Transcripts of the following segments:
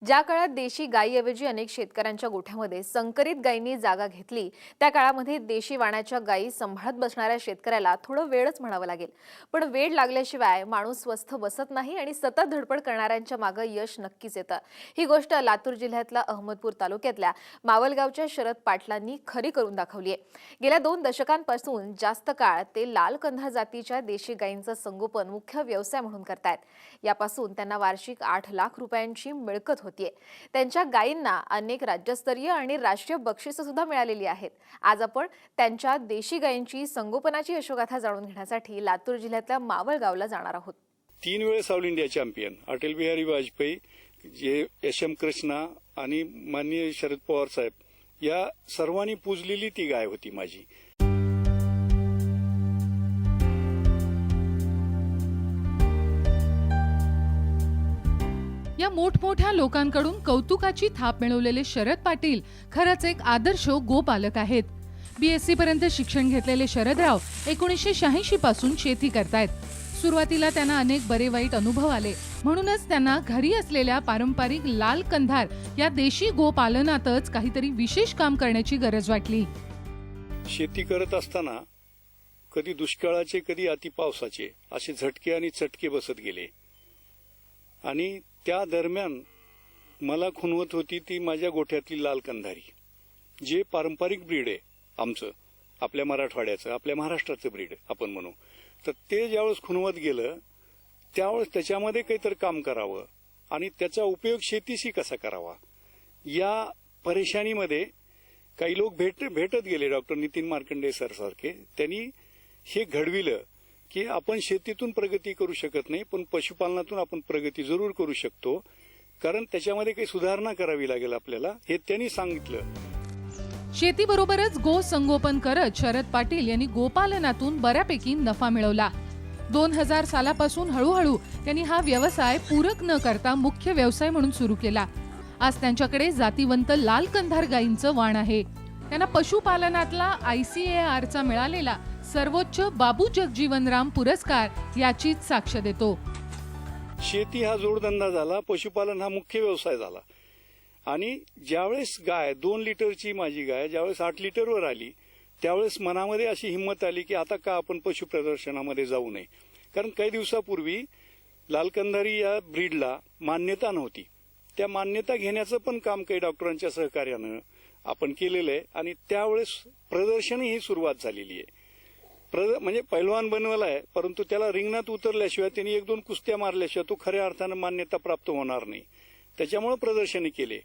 ज्या काळात देशी गायीऐवजी अनेक शेतकऱ्यांच्या गोठ्यामध्ये संकरित गायींनी जागा घेतली त्या काळामध्ये देशी वाणाच्या गायी सांभाळत बसणाऱ्या शेतकऱ्याला थोडं वेळच म्हणावं लागेल। पण वेळ लागल्याशिवाय माणूस स्वस्थ बसत नाही आणि सतत धडपड करणाऱ्यांच्या मागे यश नक्कीच येतं। ही गोष्ट लातूर जिल्ह्यातल्या अहमदपूर तालुक्यातल्या मावलगावच्या शरद पाटलांनी खरी करून दाखवली आहे। गेल्या 2 दशकांपासून जास्त काळ ते लाल कंधार जातीच्या देशी गायींचं संगोपन मुख्य व्यवसाय म्हणून करतायत। यापासून त्यांना वार्षिक 8 लाख रुपयांची मिळकत होतीये। त्यांच्या गायींना अनेक राज्यस्तरीय आणि राष्ट्रीय बक्षिसे सुद्धा मिळालेली आहेत। आज आपण त्यांच्या देशी गायींची संगोपनाची यशोगाथा जाणून घेण्यासाठी लातूर जिल्ह्यातल्या मावळगावला जाणार आहोत। 3 वेळेस all India champion Atal Bihari Vajpayee, जे एस.एम. कृष्णा आणि माननीय शरद पवार साहेब या सर्वांनी पूजलेली ती गाय होती माझी। या मोठमोठ्या लोकांकडून कौतुकाची थाप मिळवलेले शरद पाटील खरंच एक आदर्श गोपालक आहेत। BSc पर्यंत शिक्षण घेतलेले शरदराव 1986 पासून शेती करतायत। सुरुवातीला त्यांना अनेक बरे वाईट अनुभव आले, म्हणूनच त्यांना घरी असलेल्या पारंपरिक लाल कंधार या देशी गोपालनातच काहीतरी विशेष काम करण्याची गरज वाटली। शेती करत असताना कधी दुष्काळाचे कधी अतिपावसाचे असे झटके आणि चटके बसत गेले आणि त्या दरम्यान मला खुणवत होती ती माझ्या गोठ्यातली लाल कंधारी, जे पारंपरिक ब्रीड आहे आमचं, आपल्या मराठवाड्याचं, आपल्या महाराष्ट्राचं ब्रीड आपण म्हणू। तर ते ज्यावेळेस खुणवत गेलं त्यावेळेस त्याच्यामध्ये काहीतरी काम करावं आणि त्याचा उपयोग शेतीशी कसा करावा या परेशानीमध्ये काही लोक भेटत गेले। डॉक्टर नितीन मार्कंडे सर सारखे त्यांनी हे घडविलं की आपण शेतीतून प्रगती करू शकत नाही, पण पशुपालनातून आपण प्रगती जरूर करू शकतो, कारण त्याच्यामध्ये काही सुधारणा करावी लागेल आपल्याला, हे त्यांनी सांगितलं। शेतीबरोबरच गो संगोपन करत शरद पाटील यांनी गोपालनातून बऱ्यापैकी नफा मिळवला। 2000 सालापासून हळूहळू त्यांनी हा व्यवसाय पूरक न करता मुख्य व्यवसाय म्हणून सुरू केला। आज त्यांच्याकडे जातीवंत लाल कंधार गायींचं वाण आहे। त्यांना पशुपालनातला ICARचा मिळालेला सर्वोच्च बाबू जगजीवनराम पुरस्कार याचीच साक्ष देतो। शेती हा जोडधंदा झाला, पशुपालन हा मुख्य व्यवसाय झाला आणि ज्यावेळेस गाय 2 लिटरची माझी गाय ज्यावेळेस 8 लिटरवर आली त्यावेळेस मनामध्ये अशी हिंमत आली की आता का आपण पशु प्रदर्शनामध्ये जाऊ नये, कारण काही दिवसापूर्वी लाल कंधारी या ब्रीडला मान्यता नव्हती। त्या मान्यता घेण्याचं पण काम काही डॉक्टरांच्या सहकार्यानं आपण केलेलं आहे आणि त्यावेळेस प्रदर्शनही ही सुरुवात झालेली आहे। म्हणजे पैलवान बनवलाय, परंतु त्याला रिंगणात उतरल्याशिवाय त्यांनी 1-2 कुस्त्या मारल्याशिवाय तो खऱ्या अर्थानं मान्यता प्राप्त होणार नाही। त्याच्यामुळे प्रदर्शने केले,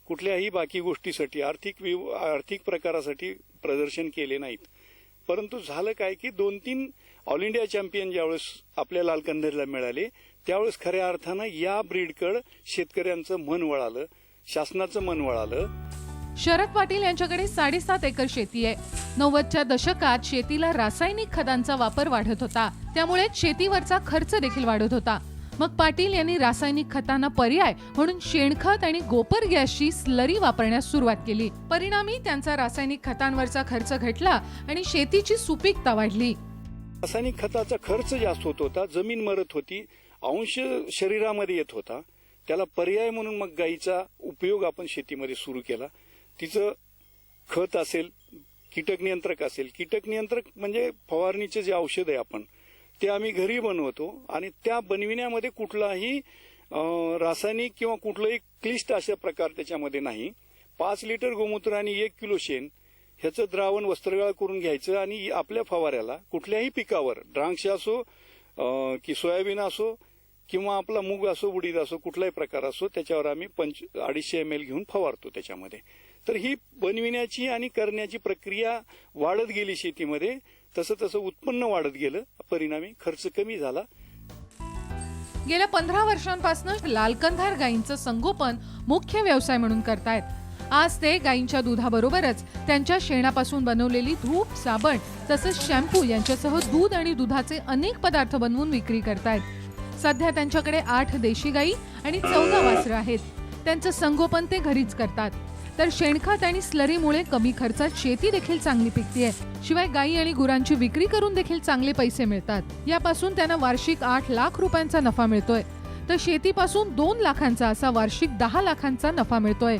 कुठल्याही बाकी गोष्टीसाठी आर्थिक प्रकारासाठी प्रदर्शन केले नाहीत। परंतु झालं काय की 2-3 ऑल इंडिया चॅम्पियन ज्यावेळेस आपल्या लाल कंधारीला मिळाले त्यावेळेस खऱ्या अर्थानं या ब्रीडकडे शेतकऱ्यांचं मन वळालं, शासनाचं मन वळालं। शरद पाटील यांच्याकडे 7.5 एकर शेती आहे। 90च्या दशकात शेतीला रासायनिक खतांचा वापर वाढत होता, त्यामुळे शेतीवरचा खर्च देखील वाढत होता। मग पाटील यांनी रासायनिक खतांना पर्याय म्हणून शेणखत आणि गोपर गॅसची स्लरी वापरण्यास सुरुवात केली। परिणामी त्यांचा रासायनिक खतांवरचा खर्च घटला आणि शेतीची सुपीकता वाढली। रासायनिक खताचा खर्च जास्त होत होता, जमीन मरत होती, अंश शरीरामध्ये येत होता। त्याला पर्याय म्हणून मग गायीचा उपयोग आपण शेतीमध्ये सुरू केला। तिचं खत असेल, कीटक नियंत्रक असेल, कीटक नियंत्रक म्हणजे फवारणीचे जे औषध आहे आपण ते आम्ही घरी बनवतो आणि त्या बनविण्यामध्ये कुठलाही रासायनिक किंवा कुठलाही क्लिष्ट अशा प्रकार त्याच्यामध्ये नाही। 5 लिटर गोमूत्र आणि 1 किलो शेण ह्याचं द्रावण वस्त्रगाळ करून घ्यायचं आणि आपल्या फवाऱ्याला कुठल्याही पिकावर, द्राक्ष असो की सोयाबीन असो किंवा आपला मूग असो, उडीद असो, कुठलाही प्रकार असो, त्याच्यावर आम्ही 250 ml घेऊन फवारतो त्याच्यामध्ये। तर ही बनविण्याची आणि करण्याची प्रक्रिया वाढत गेली शेतीमध्ये, तसं तसं उत्पन्न वाढत गेलं, परिणामी खर्च कमी झाला। गेल्या 15 वर्षांपासून लाल कंधार गायींचं संगोपन मुख्य व्यवसाय म्हणून करतायत। आज ते गायींच्या दुधाबरोबरच त्यांच्या शेणापासून बनवलेली धूप, साबण तसंच शॅम्पू यांच्यासह दूध आणि दुधाचे अनेक पदार्थ बनवून विक्री करतायत। सध्या त्यांच्याकडे 8 देशी गायी आणि 14 वासरं आहेत। त्यांचं संगोपन ते घरीच करतात। तर शेणखत आणि स्लरीमुळे कमी खर्चात शेती देखील चांगली पिकते। शिवाय गायी आणि गुरांची विक्री करून देखील चांगले पैसे मिळतात। यापासून त्यांना वार्षिक 8 लाख रुपयांचा नफा मिळतोय। तर शेतीपासून 2 लाखांचा असा वार्षिक 10 लाखांचा नफा मिळतोय.